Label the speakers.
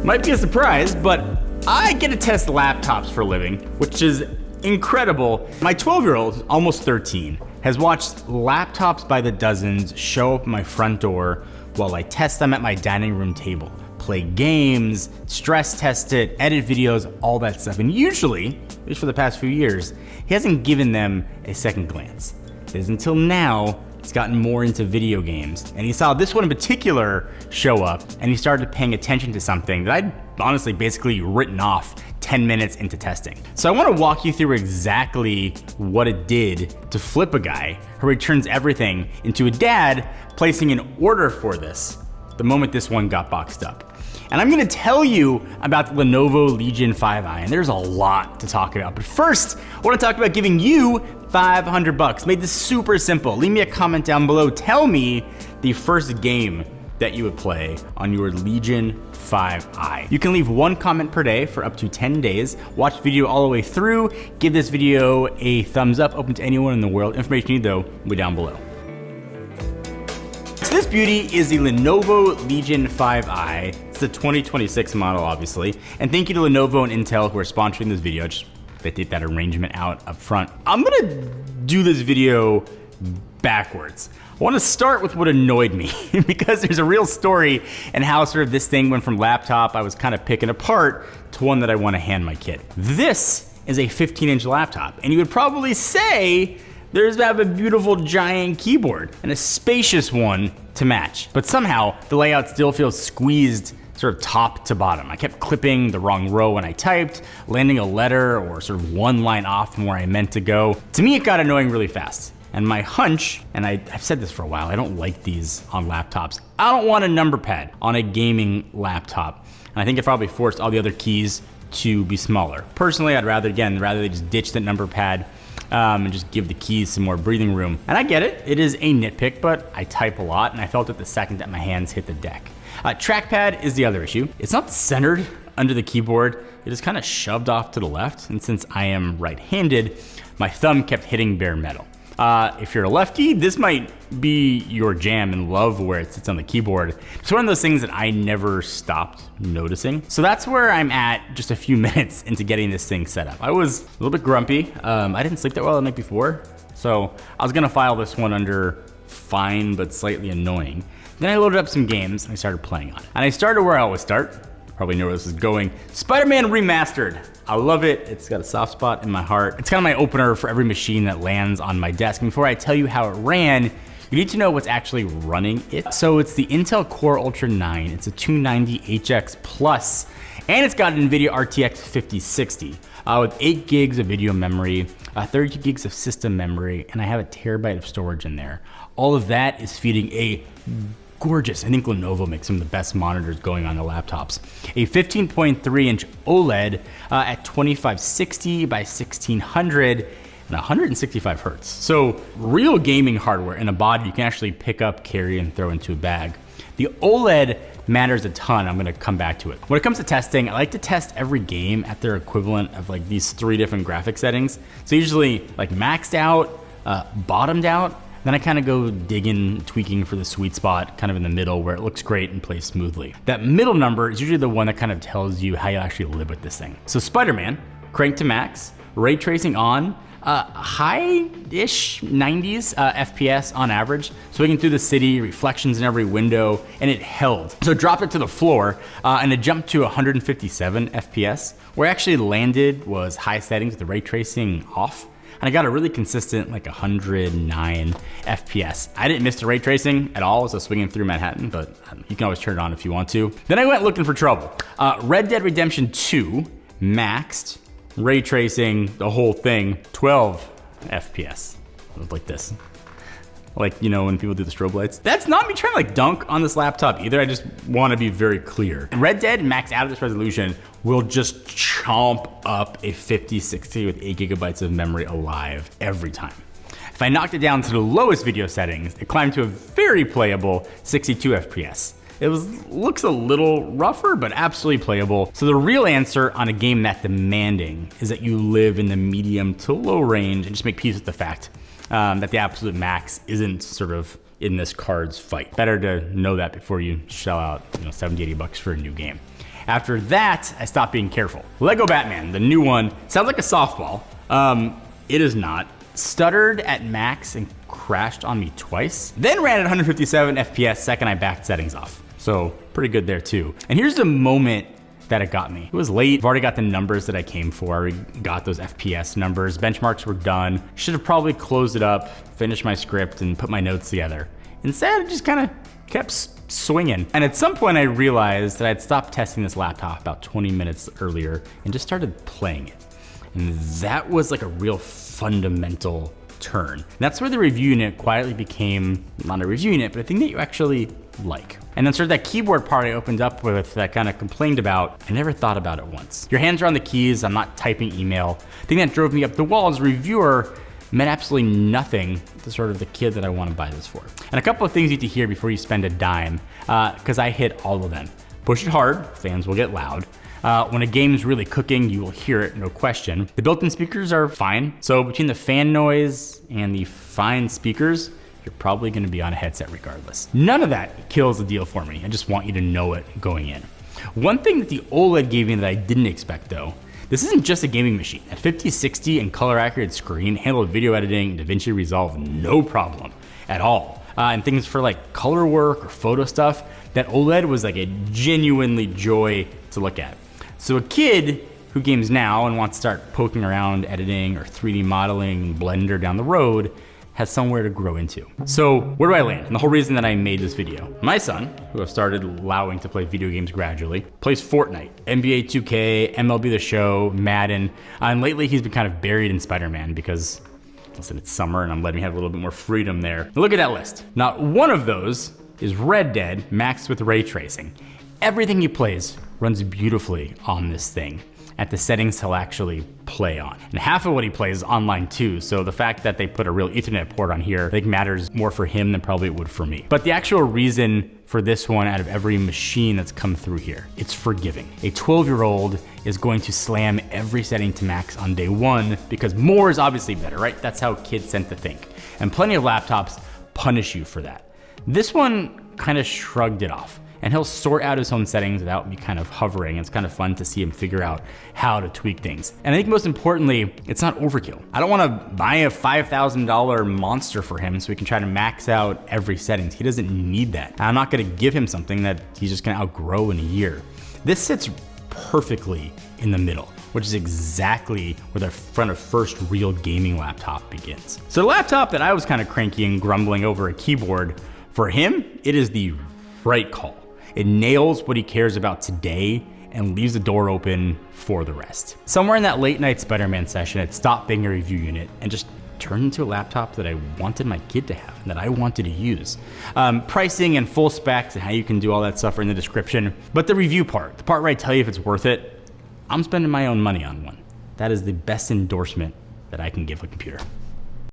Speaker 1: Might be a surprise, but I get to test laptops for a living, which is incredible. My 12-year-old, almost 13, has watched laptops by the dozens show up at my front door while I test them at my dining room table. Play games, stress test it, edit videos, all that stuff. And usually, at least for the past few years, he hasn't given them a second glance. It is until now he's gotten more into video games, and he saw this one in particular show up, and he started paying attention to something that I'd honestly basically written off 10 minutes into testing. So I want to walk you through exactly what it did to flip a guy who returns everything into a dad placing an order for this the moment this one got boxed up. And I'm gonna tell you about the Lenovo Legion 5i, and there's a lot to talk about. But first, I wanna talk about giving you $500. Made this super simple. Leave me a comment down below. Tell me the first game that you would play on your Legion 5i. You can leave one comment per day for up to 10 days. Watch the video all the way through. Give this video a thumbs up, open to anyone in the world. Information you need though, way down below. So this beauty is the Lenovo Legion 5i. It's the 2026 model, obviously. And thank you to Lenovo and Intel who are sponsoring this video. They did that arrangement out up front. I'm gonna do this video backwards. I wanna start with what annoyed me because there's a real story and how sort of this thing went from laptop I was kind of picking apart to one that I wanna hand my kid. This is a 15-inch laptop, and you would probably say there's to have a beautiful giant keyboard and a spacious one to match. But somehow the layout still feels squeezed sort of top to bottom. I kept clipping the wrong row when I typed, landing a letter or sort of one line off from where I meant to go. To me, it got annoying really fast. And my hunch, and I've said this for a while, I don't like these on laptops. I don't want a number pad on a gaming laptop. And I think it probably forced all the other keys to be smaller. Personally, I'd rather they just ditch the number pad and just give the keys some more breathing room. And I get it, it is a nitpick, but I type a lot and I felt it the second that my hands hit the deck. Trackpad is the other issue. It's not centered under the keyboard, it is kind of shoved off to the left. And since I am right-handed, my thumb kept hitting bare metal. If you're a lefty, this might be your jam and love where it sits on the keyboard. It's one of those things that I never stopped noticing. So that's where I'm at just a few minutes into getting this thing set up. I was a little bit grumpy. I didn't sleep that well the night before, so I was gonna file this one under fine but slightly annoying. Then I loaded up some games and I started playing on it. And I started where I always start. Probably know where this is going. Spider-Man Remastered. I love it. It's got a soft spot in my heart. It's kind of my opener for every machine that lands on my desk. And before I tell you how it ran, you need to know what's actually running it. So it's the Intel Core Ultra 9. It's a 290HX Plus, and it's got an NVIDIA RTX 5060 with 8 gigs of video memory, 32 gigs of system memory, and I have a terabyte of storage in there. All of that is feeding a gorgeous, I think Lenovo makes some of the best monitors going on the laptops. A 15.3-inch OLED at 2560 by 1600 and 165 hertz. So real gaming hardware in a body you can actually pick up, carry, and throw into a bag. The OLED matters a ton. I'm gonna come back to it. When it comes to testing, I like to test every game at their equivalent of like these 3 different graphic settings. So usually like maxed out, bottomed out, then I kind of go digging, tweaking for the sweet spot, kind of in the middle where it looks great and plays smoothly. That middle number is usually the one that kind of tells you how you actually live with this thing. So Spider-Man, cranked to max, ray tracing on, high-ish 90s FPS on average, swinging through the city, reflections in every window, and it held. So dropped it to the floor, and it jumped to 157 FPS. Where I actually landed was high settings with the ray tracing off, and I got a really consistent like 109 FPS. I didn't miss the ray tracing at all as I was swinging through Manhattan, but you can always turn it on if you want to. Then I went looking for trouble. Red Dead Redemption 2 maxed, ray tracing, the whole thing, 12 FPS. It was like this. Like, you know, when people do the strobe lights. That's not me trying to like dunk on this laptop either. I just want to be very clear. Red Dead maxed out of this resolution will just chomp up a 5060 with 8 gigabytes of memory alive every time. If I knocked it down to the lowest video settings, it climbed to a very playable 62 FPS. Looks a little rougher, but absolutely playable. So the real answer on a game that demanding is that you live in the medium to low range and just make peace with the fact that the absolute max isn't sort of in this card's fight. Better to know that before you shell out, $70, $80 for a new game. After that, I stopped being careful. Lego Batman, the new one, sounds like a softball. It is not. Stuttered at max and crashed on me twice. Then ran at 157 FPS second I backed settings off. So pretty good there too. And here's the moment that it got me. It was late. I've already got the numbers that I came for. I already got those FPS numbers. Benchmarks were done. Should have probably closed it up, finished my script, and put my notes together. Instead, I just kind of kept swinging. And at some point I realized that I'd stopped testing this laptop about 20 minutes earlier and just started playing it. And that was like a real fundamental turn. And that's where the review unit quietly became not a review unit, but a thing that you actually like. And then sort of that keyboard part I opened up with that I kind of complained about, I never thought about it once. Your hands are on the keys, I'm not typing email. The thing that drove me up the wall as a reviewer meant absolutely nothing to sort of the kid that I want to buy this for. And a couple of things you need to hear before you spend a dime, because I hit all of them. Push it hard, fans will get loud. When a game's really cooking, you will hear it, no question. The built-in speakers are fine. So between the fan noise and the fine speakers, you're probably gonna be on a headset regardless. None of that kills the deal for me. I just want you to know it going in. One thing that the OLED gave me that I didn't expect though, this isn't just a gaming machine. At 50/60 and color accurate screen, handled video editing and DaVinci Resolve no problem at all. And things for like color work or photo stuff, that OLED was like a genuinely joy to look at. So a kid who games now and wants to start poking around editing or 3D modeling Blender down the road has somewhere to grow into. So where do I land? And the whole reason that I made this video. My son, who I've started allowing to play video games gradually, plays Fortnite, NBA 2K, MLB The Show, Madden, and lately he's been kind of buried in Spider-Man because, listen, it's summer and I'm letting him have a little bit more freedom there. Now look at that list. Not one of those is Red Dead maxed with ray tracing. Everything he plays runs beautifully on this thing at the settings he'll actually play on. And half of what he plays is online too, so the fact that they put a real Ethernet port on here, I think matters more for him than probably it would for me. But the actual reason for this one out of every machine that's come through here, it's forgiving. A 12-year-old is going to slam every setting to max on day one because more is obviously better, right? That's how kids tend to think. And plenty of laptops punish you for that. This one kind of shrugged it off. And he'll sort out his own settings without me kind of hovering. It's kind of fun to see him figure out how to tweak things. And I think most importantly, it's not overkill. I don't wanna buy a $5,000 monster for him so he can try to max out every settings. He doesn't need that. I'm not gonna give him something that he's just gonna outgrow in a year. This sits perfectly in the middle, which is exactly where the front of first real gaming laptop begins. So the laptop that I was kind of cranky and grumbling over a keyboard, for him, it is the right call. It nails what he cares about today and leaves the door open for the rest. Somewhere in that late night Spider-Man session, it stopped being a review unit and just turned into a laptop that I wanted my kid to have and that I wanted to use. Pricing and full specs and how you can do all that stuff are in the description. But the review part, the part where I tell you if it's worth it, I'm spending my own money on one. That is the best endorsement that I can give a computer.